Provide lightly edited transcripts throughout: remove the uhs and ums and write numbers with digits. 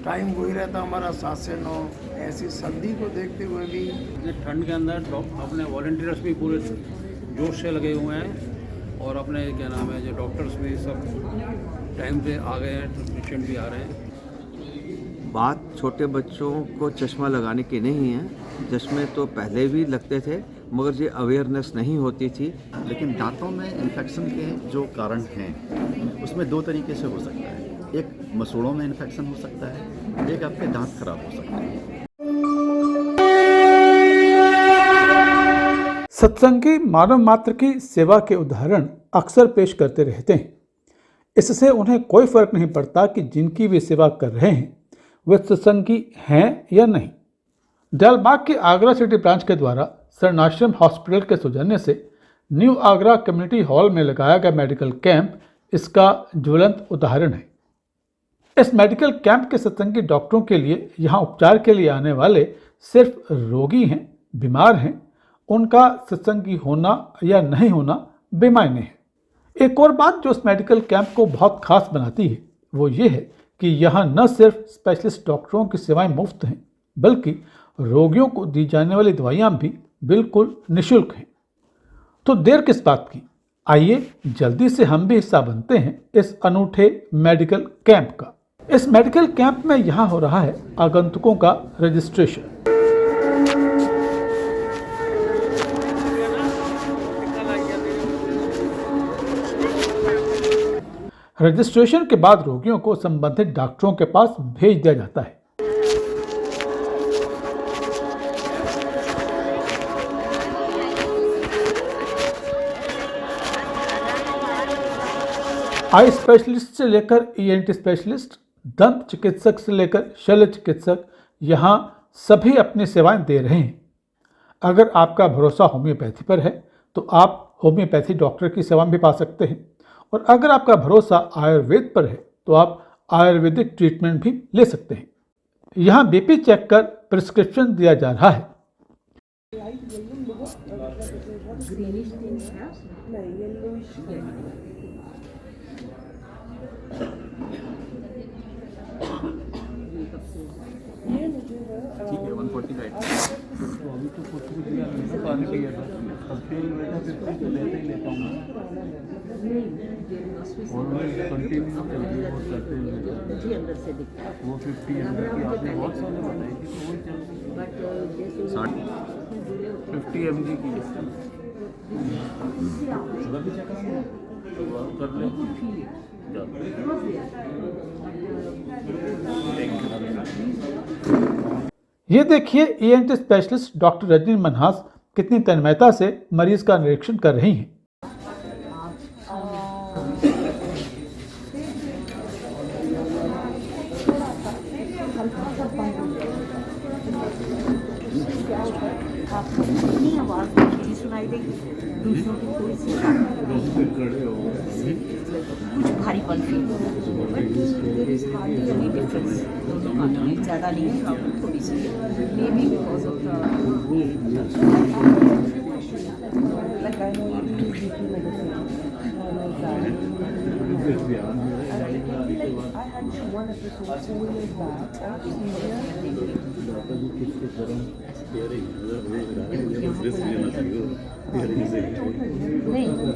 Time वही रहता हमारा 7 से 9। ऐसी सर्दी को देखते हुए भी ये ठंड के अंदर अपने वॉलंटियर्स भी पूरे जोश से लगे हुए हैं और अपने क्या नाम है जो डॉक्टर्स भी सब टाइम पे आ गए हैं, पेशेंट भी आ रहे हैं। बात छोटे बच्चों को चश्मा लगाने की नहीं है। चश्मे तो पहले भी लगते थे मगर ये अवेयरनेस नहीं होती थी। लेकिन दांतों में इन्फेक्शन के जो कारण हैं उसमें दो तरीके से हो सकता है। एक मसूड़ों में इन्फेक्शन हो सकता है, एक आपके दांत खराब हो सकते हैं। सत्संगी मानव मात्र की सेवा के उदाहरण अक्सर पेश करते रहते हैं। इससे उन्हें कोई फर्क नहीं पड़ता कि जिनकी वे सेवा कर रहे हैं वे सत्संगी हैं या नहीं। डलबाग के आगरा सिटी ब्रांच के द्वारा शरणाश्रम हॉस्पिटल के सौजन्य से न्यू आगरा कम्युनिटी हॉल में लगाया गया मेडिकल कैंप इसका ज्वलंत उदाहरण है। इस मेडिकल कैंप के सत्संगी डॉक्टरों के लिए यहाँ उपचार के लिए आने वाले सिर्फ रोगी हैं, बीमार हैं। उनका सत्संगी होना या नहीं होना बेमायने है। एक और बात जो इस मेडिकल कैंप को बहुत खास बनाती है वो ये है कि यहाँ न सिर्फ स्पेशलिस्ट डॉक्टरों की सेवाएं मुफ्त हैं बल्कि रोगियों को दी जाने वाली दवाइयाँ भी बिल्कुल निःशुल्क हैं। तो देर किस बात की, आइए जल्दी से हम भी हिस्सा बनते हैं इस अनूठे मेडिकल कैंप का। इस मेडिकल कैंप में यहाँ हो रहा है आगंतुकों का रजिस्ट्रेशन। रजिस्ट्रेशन के बाद रोगियों को संबंधित डॉक्टरों के पास भेज दिया जाता है। आई स्पेशलिस्ट से लेकर ईएनटी स्पेशलिस्ट, दंत चिकित्सक से लेकर शल्य चिकित्सक यहाँ सभी अपनी सेवाएं दे रहे हैं। अगर आपका भरोसा होम्योपैथी पर है तो आप होम्योपैथी डॉक्टर की सेवा भी पा सकते हैं और अगर आपका भरोसा आयुर्वेद पर है तो आप आयुर्वेदिक ट्रीटमेंट भी ले सकते हैं। यहाँ बीपी चेक कर प्रिस्क्रिप्शन दिया जा रहा है। ठीक है, 149। तो अभी तो कुछ भी दिया नहीं ना, पानी चाहिए था। अब तेल बेटा 50 तो लेते ही लेता हूँ मैं। और मैं कंटिन्यू चलती है, बहुत चलते हैं। वो 50 ml की आपने बहुत सारे बताई थी तो वही चल 50 mg की शुगर भी चेक कर लें। ये देखिए ENT specialist doctor Rajni Manhas कितनी तन्मयता से मरीज का निरीक्षण कर रही हैं। कुछ भारीपन फील ज़्यादा नहीं है, थोड़ी सी मे बी बिकॉज ऑफ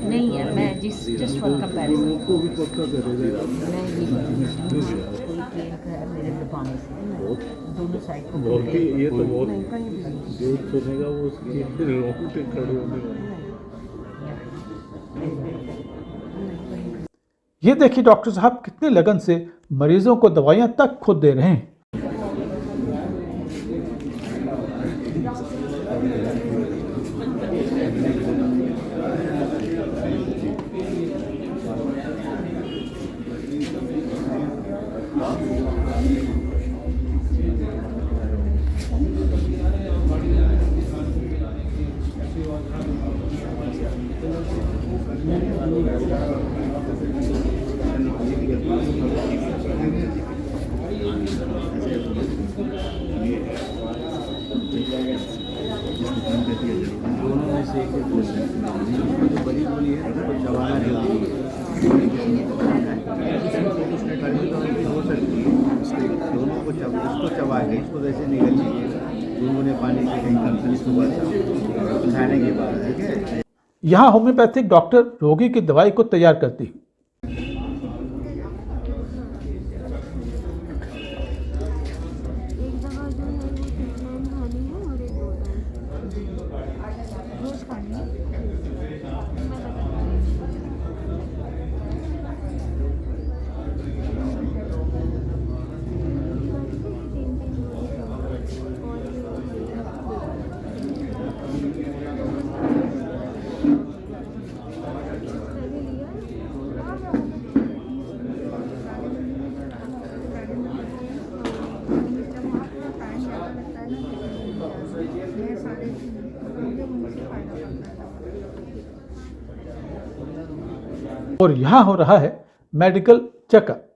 नहीं है। मैं जस्ट फॉर कंपैरिजन मेरे दबाने से दोनों साइड को ये तो बहुत जो सुनेगा वो उसकी रोंगटे खड़े होने वाले। ये देखिए डॉक्टर साहब कितनी लगन से मरीजों को दवाइयां तक खुद दे रहे हैं। बड़ी गोली है तो चबाना जरूरी है। हो सकती है उसके दोनों को इसको चबा के इसको वैसे निकल लीजिए गुनगुने पानी से कहीं कंपनी सुबह खाने के बाद, ठीक है। यहाँ होम्योपैथिक डॉक्टर रोगी की दवाई को तैयार करती है। एक दवा जो है वो 6 टाइम खानी है और एक 2 टाइम रोज खानी है। मैं और यहाँ हो रहा है मेडिकल चेकअप।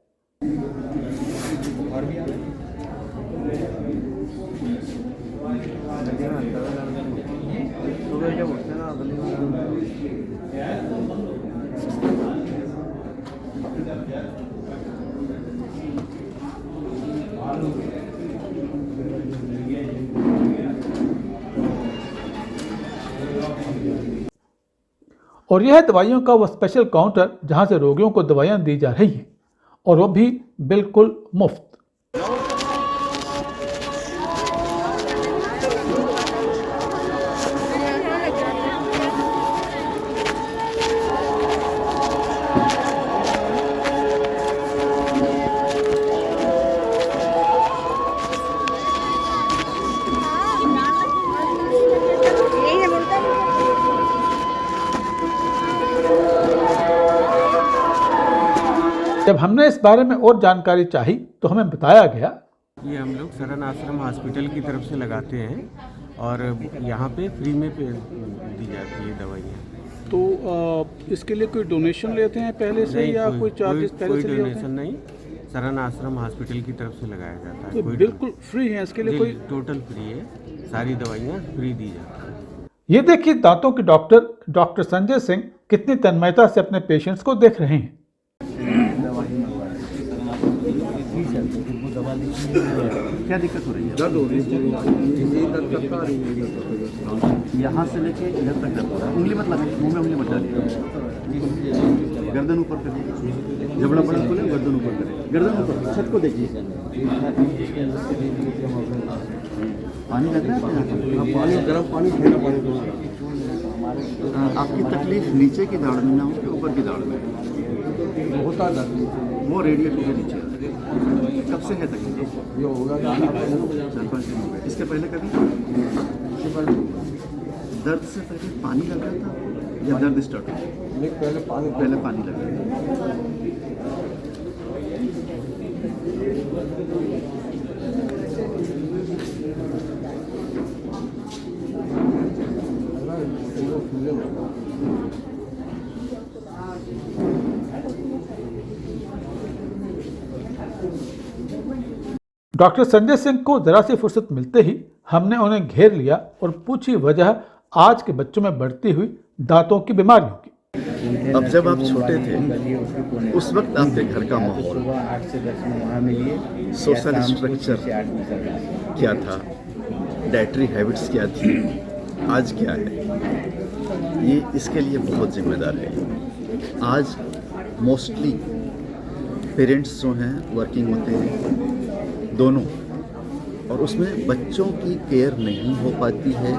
और यह है दवाइयों का वो स्पेशल काउंटर जहां से रोगियों को दवाइयां दी जा रही हैं और वो भी बिल्कुल मुफ्त। जब हमने इस बारे में और जानकारी चाही तो हमें बताया गया ये हम लोग शरण आश्रम हॉस्पिटल की तरफ से लगाते हैं और यहाँ पे फ्री में दी जाती है दवाइयाँ। तो इसके लिए कोई डोनेशन लेते हैं पहले से या कोई चार्जेस पहले से लिए होते हैं? डोनेशन नहीं, शरण आश्रम हॉस्पिटल की तरफ से लगाया जाता है। तो बिल्कुल फ्री है, इसके लिए कोई टोटल फ्री है, सारी दवाइयाँ फ्री दी जाती है। ये देखिए दांतों के डॉक्टर संजय सिंह कितनी तन्मयता से अपने पेशेंट्स को देख रहे हैं। क्या दिक्कत हो रही है? दर्द हो रही है, यहाँ से लेके इधर तक दर्द हो रहा है। उंगली मत लगाइए, मुंह में उंगली मत डालिए। गर्दन ऊपर करिए, जबड़ा बड़ा खोले, गर्दन ऊपर करें, गर्दन ऊपर, छत को देखिए। पानी लग रहा है? पानी गर्म पानी, ठंडा पानी। आपकी तकलीफ नीचे की दाढ़ में ना हो कि ऊपर की दाढ़ में? होता दर्द वो रेडिएटर के नीचे। कब से है तकलीफ? ये होगा 4-5 दिन हो गए। इसके पहले कभी? दर्द से पहले पानी लग रहा था या दर्द स्टार्ट हो? पहले पानी लग रहा था। डॉक्टर संजय सिंह को जरा सी फुर्सत मिलते ही हमने उन्हें घेर लिया और पूछी वजह आज के बच्चों में बढ़ती हुई दांतों की बीमारियों की। अब जब आप छोटे थे उस वक्त आपके घर का माहौल, सोशल स्ट्रक्चर क्या था, डाइटरी हैबिट्स क्या थी, आज क्या है, ये इसके लिए बहुत जिम्मेदार है। आज मोस्टली पेरेंट्स जो हैं वर्किंग होते हैं दोनों, और उसमें बच्चों की केयर नहीं हो पाती है,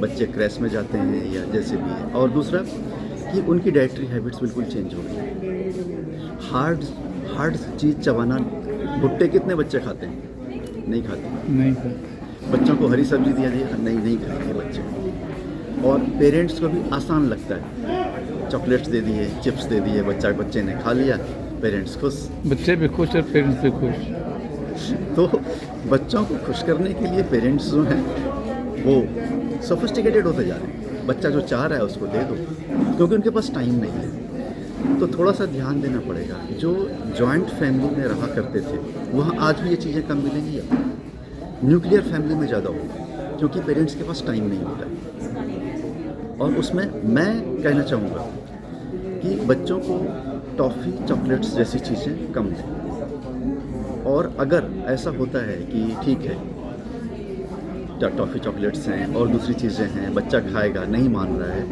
बच्चे क्रैश में जाते हैं या जैसे भी है। और दूसरा कि उनकी डाइटरी हैबिट्स बिल्कुल चेंज हो गई। हार्ड चीज़ चबाना, भुट्टे कितने बच्चे खाते हैं? नहीं खाते। बच्चों को हरी सब्जी दिया जाए, नहीं खाते बच्चे। और पेरेंट्स को भी आसान लगता है, चॉकलेट्स दे दिए, चिप्स दे दिए, बच्चे ने खा लिया, पेरेंट्स खुश, बच्चे भी खुश और पेरेंट्स भी खुश। तो बच्चों को खुश करने के लिए पेरेंट्स जो हैं वो सोफिस्टिकेटेड होते जा रहे हैं। बच्चा जो चाह रहा है उसको दे दो, क्योंकि उनके पास टाइम नहीं है। तो थोड़ा सा ध्यान देना पड़ेगा। जो जॉइंट फैमिली में रहा करते थे वहाँ आज भी ये चीज़ें कम मिलेंगी, न्यूक्लियर फैमिली में ज़्यादा होगा, क्योंकि पेरेंट्स के पास टाइम नहीं होता है। और उसमें मैं कहना चाहूँगा कि बच्चों को टॉफ़ी, चॉकलेट्स जैसी चीज़ें कम दें। और अगर ऐसा होता है कि ठीक है टॉफ़ी चॉकलेट्स हैं और दूसरी चीज़ें हैं, बच्चा खाएगा, नहीं मान रहा है,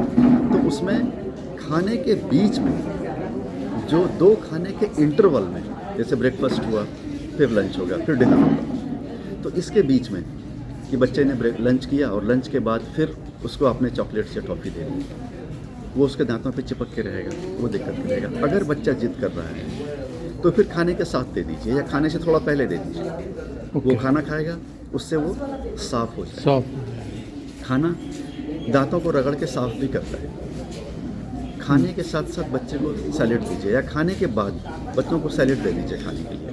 तो उसमें खाने के बीच में जो 2 खाने के इंटरवल में, जैसे ब्रेकफास्ट हुआ, फिर लंच होगा, फिर डिनर होगा, तो इसके बीच में कि बच्चे ने लंच किया और लंच के बाद फिर उसको आपने चॉकलेट्स या टॉफ़ी दे दी, वो उसके दांतों पे चिपक के रहेगा, वो दिक्कत करेगा। अगर बच्चा जिद कर रहा है तो फिर खाने के साथ दे दीजिए या खाने से थोड़ा पहले दे दीजिए। वो खाना खाएगा, उससे वो साफ़ हो जाएगा। खाना दांतों को रगड़ के साफ़ भी करता है। खाने के साथ साथ बच्चे को सैलेड दीजिए या खाने के बाद बच्चों को सैलेड दे दीजिए खाने के लिए,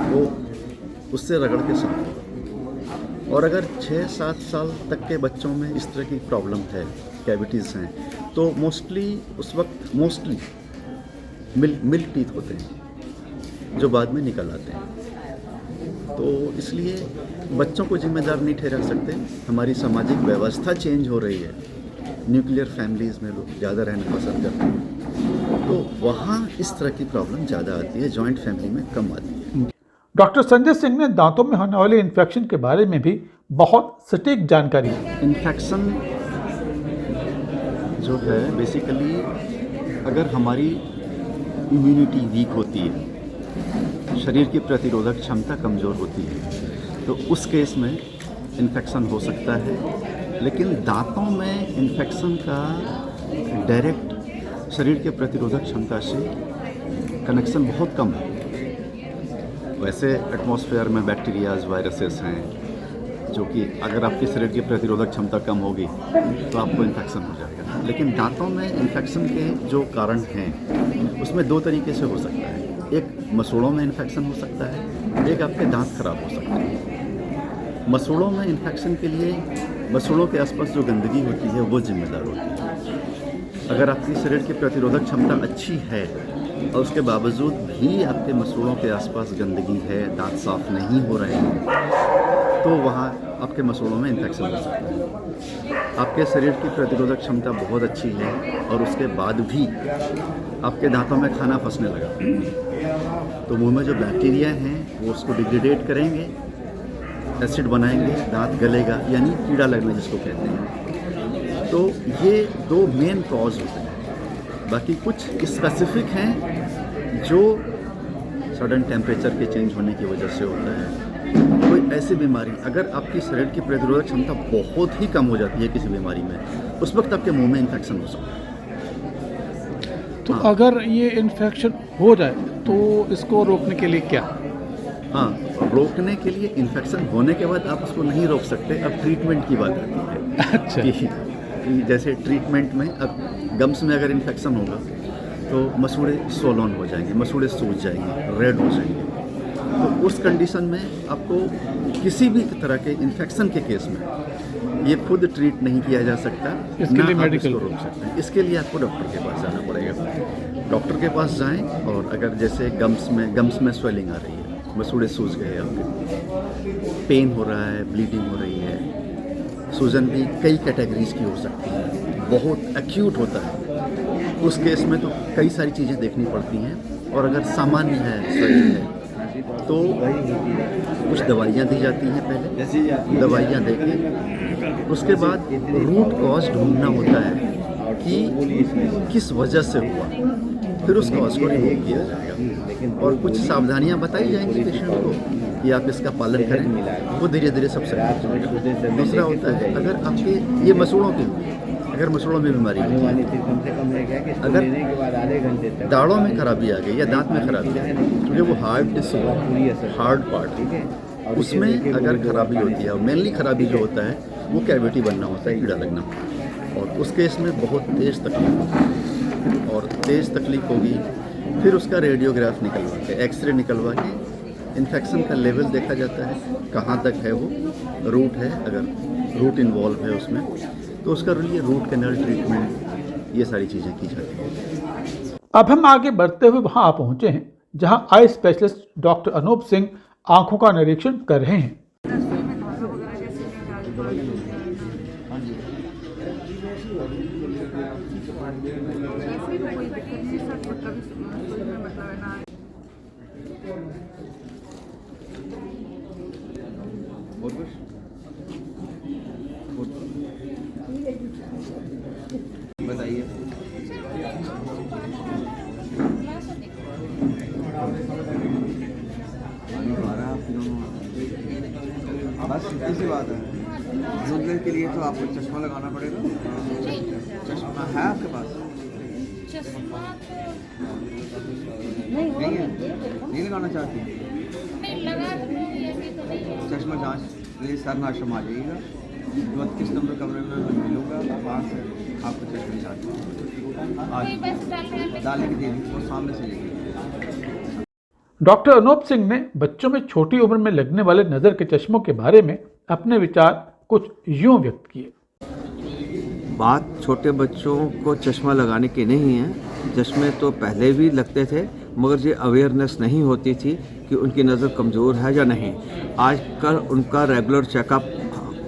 वो उससे रगड़ के साफ़ होगा। और अगर 6-7 साल तक के बच्चों में इस तरह की प्रॉब्लम है, कैविटीज़ हैं, तो उस वक्त मोस्टली मिल्क टीथ होते हैं जो बाद में निकल आते हैं। तो इसलिए बच्चों को जिम्मेदार नहीं ठहरा सकते। हमारी सामाजिक व्यवस्था चेंज हो रही है, न्यूक्लियर फैमिलीज़ में लोग ज़्यादा रहना पसंद करते हैं, तो वहाँ इस तरह की प्रॉब्लम ज़्यादा आती है, जॉइंट फैमिली में कम आती है। डॉक्टर संजय सिंह ने दांतों में होने वाले इन्फेक्शन के बारे में भी बहुत सटीक जानकारी दी। इन्फेक्शन जो है बेसिकली अगर हमारी इम्यूनिटी वीक होती है, शरीर की प्रतिरोधक क्षमता कमज़ोर होती है, तो उस केस में इन्फेक्शन हो सकता है। लेकिन दांतों में इन्फेक्शन का डायरेक्ट शरीर के प्रतिरोधक क्षमता से कनेक्शन बहुत कम है। वैसे एटमॉस्फेयर में बैक्टीरियाज, वायरसेस हैं जो कि अगर आपके शरीर की प्रतिरोधक क्षमता कम होगी तो आपको इन्फेक्शन हो जाएगा। लेकिन दांतों में इन्फेक्शन के जो कारण हैं उसमें 2 तरीके से हो सकता है। एक मसूड़ों में इन्फेक्शन हो सकता है, एक आपके दांत खराब हो सकते हैं। मसूड़ों में इन्फेक्शन के लिए मसूड़ों के आसपास जो गंदगी होती है वो जिम्मेदार होती है। अगर आपकी शरीर की प्रतिरोधक क्षमता अच्छी है और उसके बावजूद भी आपके मसूड़ों के आसपास गंदगी है, दांत साफ नहीं हो रहे हैं, तो वहाँ आपके मसूड़ों में इन्फेक्शन हो सकता है। आपके शरीर की प्रतिरोधक क्षमता बहुत अच्छी है और उसके बाद भी आपके दांतों में खाना फंसने लगा, तो मुंह में जो बैक्टीरिया हैं वो उसको डिग्रेडेट करेंगे, एसिड बनाएंगे, दांत गलेगा, यानी कीड़ा लगना जिसको कहते हैं। तो ये 2 मेन कॉज होते हैं। बाकी कुछ स्पेसिफिक हैं जो सडन टेम्परेचर के चेंज होने की वजह से होता है। कोई ऐसी बीमारी, अगर आपकी शरीर की प्रतिरोधक क्षमता बहुत ही कम हो जाती है किसी बीमारी में, उस वक्त आपके मुंह में इन्फेक्शन हो सकता है। तो अगर ये इन्फेक्शन हो जाए तो इसको रोकने के लिए क्या? हाँ, रोकने के लिए इन्फेक्शन होने के बाद आप उसको नहीं रोक सकते। अब ट्रीटमेंट की बात आती है। अच्छा। कि जैसे ट्रीटमेंट में अब गम्स में अगर इन्फेक्शन होगा तो मसूड़े सोलन हो जाएंगे, मसूड़े सूज जाएंगे, रेड हो जाएंगे। तो उस कंडीशन में आपको किसी भी तरह के इन्फेक्शन के केस में ये खुद ट्रीट नहीं किया जा सकता, इसके लिए मेडिकल रोक सकते हैं। इसके लिए आपको डॉक्टर के पास जाना पड़ेगा। डॉक्टर के पास जाएं और अगर जैसे गम्स में स्वेलिंग आ रही है, मसूड़े सूज गए आपके, पेन हो रहा है, ब्लीडिंग हो रही है, सूजन भी कई कैटेगरीज की हो सकती है, बहुत एक्यूट होता है, उस केस में तो कई सारी चीज़ें देखनी पड़ती हैं। और अगर सामान्य है, सही है, तो कुछ दवाइयाँ दी जाती हैं। पहले दवाइयाँ देके उसके बाद रूट कॉज ढूंढना होता है कि किस वजह से हुआ, फिर उस कॉज को रिमूव किया जाएगा और कुछ सावधानियाँ बताई जाएंगी पेशेंट को कि आप इसका पालन करें, वो धीरे धीरे सब सही हो जाएगा। दूसरा होता है अगर आपके ये मसूड़ों की, अगर मसूड़ों में बीमारी है, अगर दाढ़ों में खराबी आ गई या दांत में खराबी आ गई, क्योंकि वो हार्ड टिश्यू, हार्ड पार्ट, उसमें अगर खराबी होती है, मेनली खराबी जो होता है वो कैविटी बनना होता है, कीड़ा लगना, और उस केस में बहुत तेज़ तकलीफ होती है। और तेज़ तकलीफ होगी, फिर उसका रेडियोग्राफ निकलवा के, एक्सरे निकलवा के इन्फेक्शन का लेवल देखा जाता है, कहाँ तक है वो, रूट है, अगर रूट इन्वॉल्व है उसमें तो उसका लिए रूट कैनाल ट्रीटमेंट, ये सारी चीज़ें की जाती हैं। अब हम आगे बढ़ते हुए वहां आ पहुंचे हैं जहां eye specialist doctor Anoop Singh आंखों का निरीक्षण कर रहे हैं। और कुछ बताइए। बस इतनी सी बात है। दूसरे के लिए तो आपको चश्मा लगाना पड़ेगा। चश्मा है आपके पास? नहीं है, नहीं लगाना चाहती? चश्मा जांच प्लीज सर आश्रम आ जाइएगा, 32 नंबर कमरे में मैं मिलूंगा, वहाँ से आपको चश्मे जांच आज डालने की देनी वो सामने से लेंगे। डॉक्टर अनूप सिंह ने बच्चों में छोटी उम्र में लगने वाले नज़र के चश्मों के बारे में अपने विचार कुछ यूं व्यक्त किए। बात छोटे बच्चों को चश्मा लगाने की नहीं है। चश्मे तो पहले भी लगते थे, मगर ये अवेयरनेस नहीं होती थी कि उनकी नज़र कमज़ोर है या नहीं। आजकल उनका रेगुलर चेकअप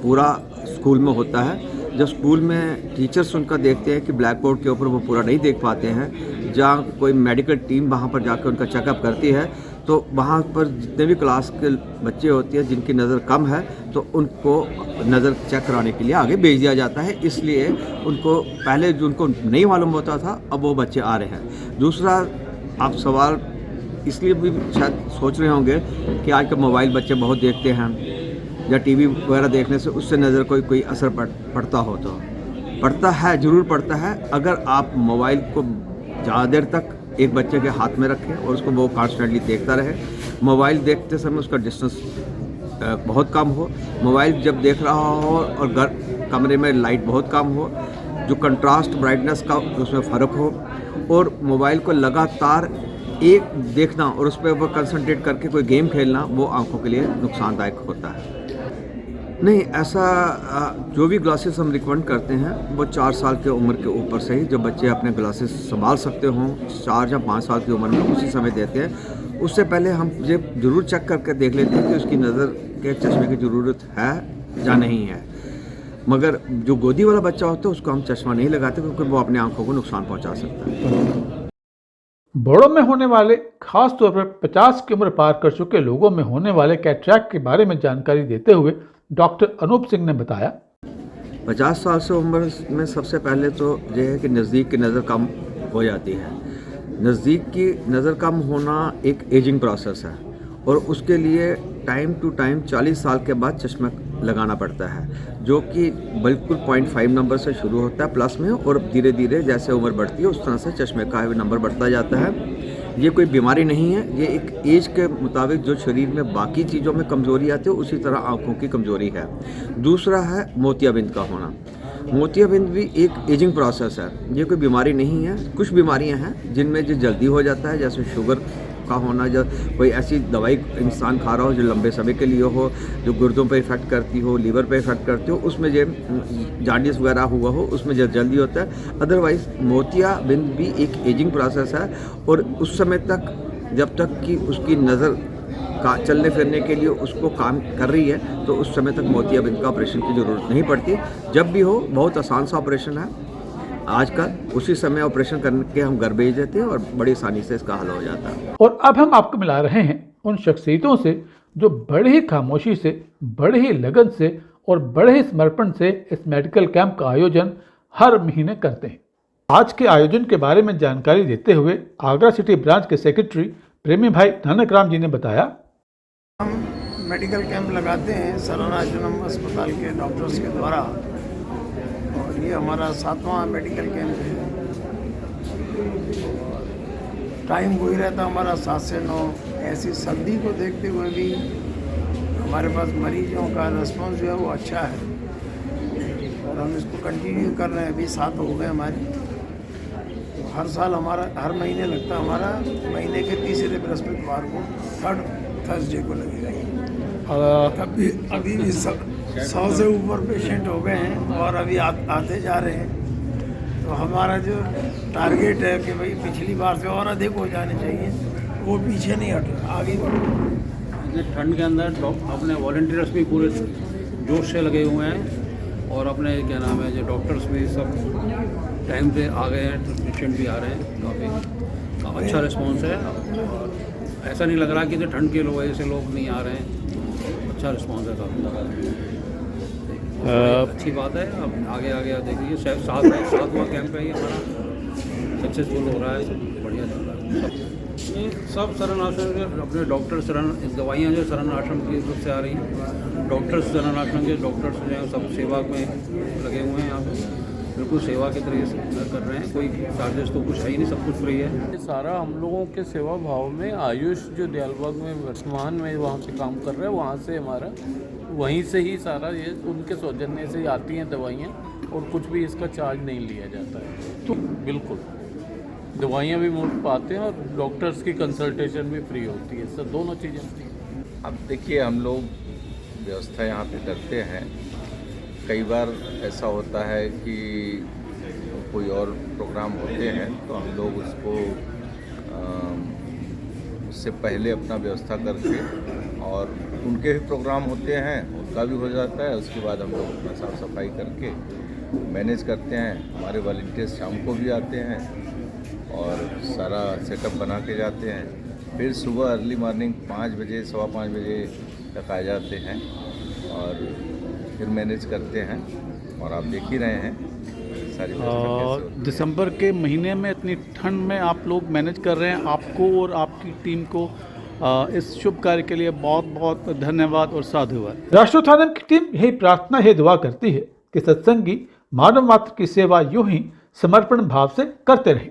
पूरा स्कूल में होता है। जब स्कूल में टीचर्स उनका देखते हैं कि ब्लैक बोर्ड के ऊपर वो पूरा नहीं देख पाते हैं, जहाँ कोई मेडिकल टीम वहाँ पर जाकर उनका चेकअप करती है, तो वहाँ पर जितने भी क्लास के बच्चे होते हैं जिनकी नज़र कम है, तो उनको नज़र चेक कराने के लिए आगे भेज दिया जाता है। इसलिए उनको पहले जो उनको नहीं मालूम होता था, अब वो बच्चे आ रहे हैं। दूसरा, आप सवाल इसलिए भी शायद सोच रहे होंगे कि आजकल मोबाइल बच्चे बहुत देखते हैं या टीवी वगैरह देखने से उससे नज़र कोई असर पड़ता हो, तो पड़ता है, ज़रूर पड़ता है। अगर आप मोबाइल को ज़्यादा देर तक एक बच्चे के हाथ में रखें और उसको वो कॉन्स्टेंटली देखता रहे, मोबाइल देखते समय उसका डिस्टेंस बहुत कम हो, मोबाइल जब देख रहा हो और कमरे में लाइट बहुत कम हो, जो कंट्रास्ट ब्राइटनेस का उसमें फ़र्क हो, और मोबाइल को लगातार एक देखना और उस पर वो कंसंट्रेट करके कोई गेम खेलना, वो आंखों के लिए नुकसानदायक होता है। नहीं, ऐसा जो भी ग्लासेस हम रिकमेंड करते हैं वो 4 साल की उम्र के ऊपर से ही, जो बच्चे अपने ग्लासेस संभाल सकते हों 4 या 5 साल की उम्र में, उसी समय देते हैं। उससे पहले हम ये ज़रूर चेक करके देख लेते हैं कि उसकी नज़र के चश्मे की ज़रूरत है या नहीं है। मगर जो गोदी वाला बच्चा होता है उसको हम चश्मा नहीं लगाते, क्योंकि वो अपने आंखों को नुकसान पहुँचा सकता है। बड़ों में होने वाले, खास तौर पर 50 की उम्र पार कर चुके लोगों में होने वाले कैटरैक्ट के बारे में जानकारी देते हुए डॉक्टर अनूप सिंह ने बताया, 50 साल से उम्र में सबसे पहले तो यह है कि नज़दीक की नज़र कम हो जाती है। नज़दीक की नज़र कम होना एक एजिंग प्रोसेस है, और उसके लिए टाइम टू टाइम 40 साल के बाद चश्मा लगाना पड़ता है, जो कि बिल्कुल 0.5 नंबर से शुरू होता है प्लस में, और धीरे धीरे जैसे उम्र बढ़ती है उस तरह से चश्मे का नंबर बढ़ता जाता है। ये कोई बीमारी नहीं है, ये एक एज के मुताबिक जो शरीर में बाकी चीज़ों में कमज़ोरी आती है उसी तरह आँखों की कमज़ोरी है। दूसरा है मोतियाबिंद का होना। मोतियाबिंद भी एक एजिंग प्रोसेस है, ये कोई बीमारी नहीं है। कुछ बीमारियां हैं जिनमें जो जल्दी हो जाता है, जैसे शुगर का होना, जब कोई ऐसी दवाई इंसान खा रहा हो जो लंबे समय के लिए हो, जो गुर्दों पे इफ़ेक्ट करती हो, लीवर पे इफ़ेक्ट करती हो, उसमें जो जांडिस वगैरह हुआ हो उसमें जल्दी होता है। अदरवाइज़ मोतियाबिंद भी एक एजिंग प्रोसेस है, और उस समय तक जब तक कि उसकी नज़र का चलने फिरने के लिए उसको काम कर रही है, तो उस समय तक मोतियाबिंद का ऑपरेशन की ज़रूरत नहीं पड़ती। जब भी हो, बहुत आसान सा ऑपरेशन है आजकल, उसी समय ऑपरेशन करके हम घर भेज देते हैं और बड़ी आसानी से इसका हल हो जाता है। और अब हम आपको मिला रहे हैं उन शख्सियतों से जो बड़े ही खामोशी से, बड़े ही लगन से और बड़े ही समर्पण से इस मेडिकल कैंप का आयोजन हर महीने करते हैं। आज के आयोजन के बारे में जानकारी देते हुए आगरा सिटी ब्रांच के सेक्रेटरी प्रेमी भाई नानक राम जी ने बताया, हम मेडिकल कैंप लगाते हैं सरानाश्रम अस्पताल के डॉक्टर्स के द्वारा, और ये हमारा 7वां मेडिकल कैंप है। टाइम वही रहता हमारा 7 से 9। ऐसी सर्दी को देखते हुए भी हमारे पास मरीजों का रिस्पॉन्स जो है वो अच्छा है, और हम इसको कंटिन्यू कर रहे हैं। अभी 7 हो गए हमारे। तो हर साल हमारा हर महीने लगता है, हमारा महीने के तीसरे बृहस्पतिवार को, 3rd थर्सडे को लगेगा ये। अभी भी 100 से ऊपर पेशेंट हो गए हैं, और अभी आते जा रहे हैं। तो हमारा जो टारगेट है कि भाई पिछली बार से और अधिक हो जाने चाहिए, वो पीछे नहीं हट रहा, आगे बढ़ रहा। ठंड के अंदर अपने वॉलंटियर्स भी पूरे जोश से लगे हुए हैं, और अपने क्या नाम है जो डॉक्टर्स भी सब टाइम पे आ गए हैं, पेशेंट भी आ रहे हैं। काफ़ी अच्छा रिस्पॉन्स है, और ऐसा नहीं लग रहा कि जो ठंड की वजह से लोग नहीं आ रहे हैं। अच्छा रिस्पॉन्स है काफ़ी। अच्छी बात है। अब आगे आगे देखिए, 7वां कैंप है ये हमारा, सक्सेसफुल हो रहा है, सब बढ़िया चल रहा है। सब शरण आश्रम के अपने डॉक्टर शरण, दवाइयाँ जो शरण आश्रम की तरफ से आ रही हैं, डॉक्टर्स शरण आश्रम के डॉक्टर्स जो हैं सब सेवा में लगे हुए हैं यहाँ पे, बिल्कुल सेवा के तरीके से कर रहे हैं। कोई चार्जेस तो कुछ है ही नहीं, सब कुछ फ्री है। ये सारा हम लोगों के सेवा भाव में आयुष जो दयालबाग में वर्तमान में वहाँ से काम कर रहा है, वहाँ से हमारा वहीं से ही सारा ये उनके सौजन्य से ही आती हैं दवाइयाँ, और कुछ भी इसका चार्ज नहीं लिया जाता है। तो बिल्कुल दवाइयाँ भी मुफ्त पाते हैं और डॉक्टर्स की कंसल्टेशन भी फ्री होती है, सब दोनों चीज़ें फ्री हैं। अब देखिए, हम लोग व्यवस्था यहाँ पे करते हैं। कई बार ऐसा होता है कि कोई और प्रोग्राम होते हैं तो हम लोग उसको उससे पहले अपना व्यवस्था करके, और उनके भी प्रोग्राम होते हैं उनका भी हो जाता है, उसके बाद हम लोग अपना साफ सफाई करके मैनेज करते हैं। हमारे वॉलंटियर्स शाम को भी आते हैं और सारा सेटअप बना के जाते हैं। फिर सुबह अर्ली मॉर्निंग 5 बजे 5:15 बजे तक आ जाते हैं और फिर मैनेज करते हैं। और आप देख ही रहे हैं सारी व्यवस्था कैसे होती है। दिसंबर के महीने में इतनी ठंड में आप लोग मैनेज कर रहे हैं, आपको और आपकी टीम को इस शुभ कार्य के लिए बहुत बहुत धन्यवाद और साधुवाद। राष्ट्रोत्थान की टीम यही प्रार्थना है, दुआ करती है कि सत्संगी मानव मात्र की सेवा यूं ही समर्पण भाव से करते रहें।